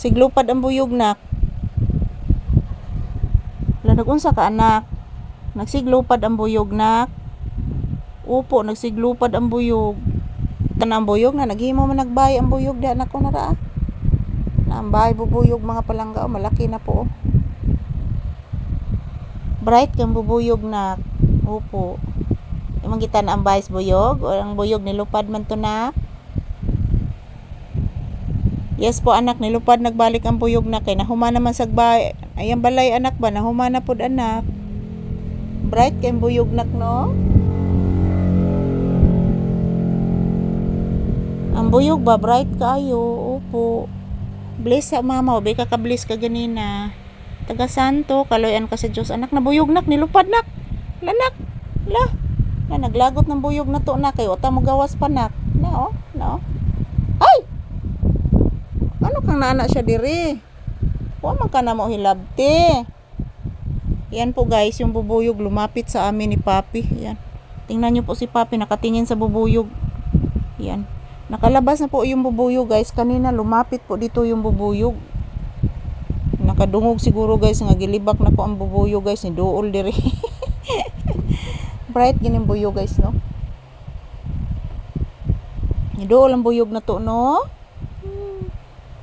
Siglupad ang buyog nak. Nag-unsa ka anak? Nagsiglupad ang buyog nak. Upo, nagsiglupad ang buyog. Tanang buyog na naghimo man nagbay ang buyog di anak ko na ra. Naambay bubuyog mga palangga o malaki na po. Bright kang bubuyog nak. Upo. Imong kita na ang bayis buyog o ang buyog nilupad man to nak. Yes po anak, nilupad nagbalik ang buyog na kay nahuma naman sagbay. Ayang balay anak ba, nahuma na pod anak. Bright kay buyog nak no. Ang buyog ba bright kaayo. Opo. Bless sa mama, obay ka ka-bless ka ganina. Taga santo, kaloyan ka sa Diyos. Anak na buyog nak, nilupad nak. Lanak. Na naglagot ng buyog na to na kayo. Ta mo gawas pa nak. No. Ay! Ano kang naana siya diri? Wa man ka na mo hilabti. Yan po guys, yung bubuyog lumapit sa amin ni Papi. Yan. Tingnan niyo po si Papi nakatingin sa bubuyog. Yan. Nakalabas na po yung bubuyog guys. Kanina lumapit po dito yung bubuyog. Nakadungog siguro guys nga gilibak na ko ang bubuyog guys ni duol diri. Bright gining buyog guys no. Ni duol ang buyog na to no.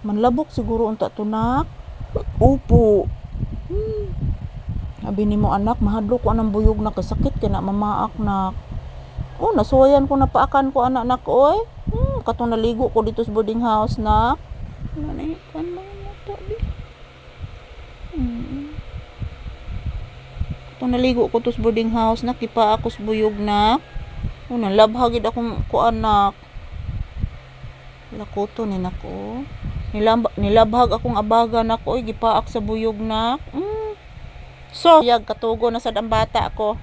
Manlabok siguro unta tunak. Upo. Abi nimo anak mahadlok ko anang buyog na kasakit kay na mamaak na. Oh, nasuwayan ko na paakan ko anak nak oy. Katong naligo ko dito sa boarding house na. Ano na yun? Ano na to di? Katong naligo ko to sa boarding house na. Kipa ako sa buyog na. Una, labhagid akong ko anak. Lakoto ni nako. Nilabhag akong abaga na ko. Gipaak sa buyog na. So, yag katugo na sa dambata ako.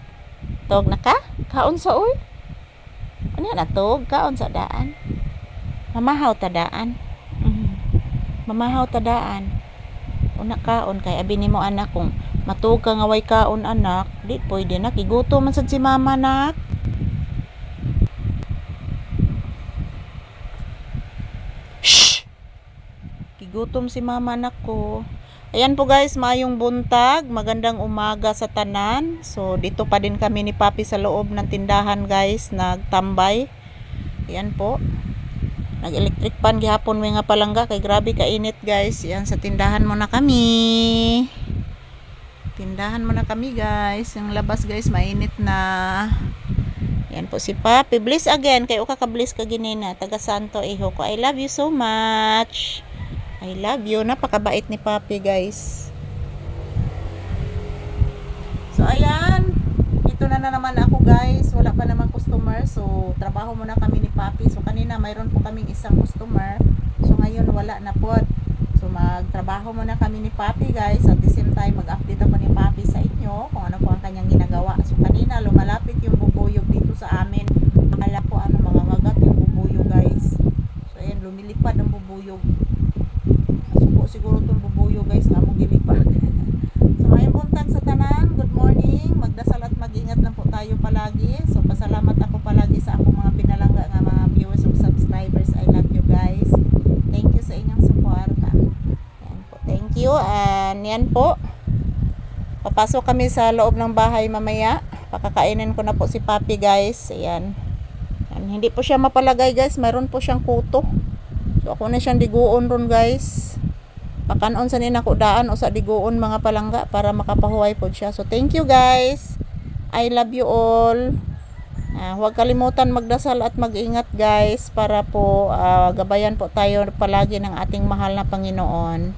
Tog na ka? Kaon sa oy? Ano yan natog? Kaon sa daan? Mamahaw tadaan. Mamahaw tadaan. Una kaon kay abi nimo anak kung matug ka nga way kaon anak, di pwede nak iguto man sad si mama nak. Shh. Kigutom si mama nak ko. Ayan po guys, mayong buntag, magandang umaga sa tanan. So dito pa din kami ni Papi sa loob ng tindahan guys, nagtambay. Ayan po. Nag-electric pan gihapon may nga palangga kay grabe kainit guys. Yan sa tindahan mo na kami. Tindahan mo na kami guys. Yung labas guys mainit na. Yan po si Papi. Bless again kay uka ka-bless ka ginina. Taga Santo Iho ko. I love you so much. I love you. Napakabait ni Papi guys. So ayan. Ito na naman ako guys. Wala pa namang customer. So trabaho muna kami ni Papi. So kanina mayroon po kaming isang customer. So ngayon wala na po. So magtrabaho muna kami ni Papi guys. At the same time mag-update ako ni Papi sa inyo kung ano po ang kanyang ginagawa. So kanina lumalapit yung bubuyog dito sa amin. Akala ko ano mga ngagat yung bubuyog guys. So ayan lumilipad ang bubuyog. Siguro itong bubuyog guys na mong gilipad. So mayong buntag sa tanan. Good morning. Magdasal at mag-ingat lang po tayo palagi. So pasalamat ako palagi sa akong mga pinalangga nga mga viewers o subscribers. I love you guys. Thank you sa inyong support. Yan po. Thank you. And yan po. Papasok kami sa loob ng bahay mamaya. Pakakainin ko na po si Papi guys. Ayan. Yan. Hindi po siya mapalagay guys. Mayroon po siyang kuto. So ako na siyang diguon ron guys. Pakanon sa nina ko daan o sa diguon mga palangga para makapahuway po siya. So thank you guys. I love you all. Huwag kalimutan magdasal at mag-ingat guys para po gabayan po tayo palagi ng ating mahal na Panginoon.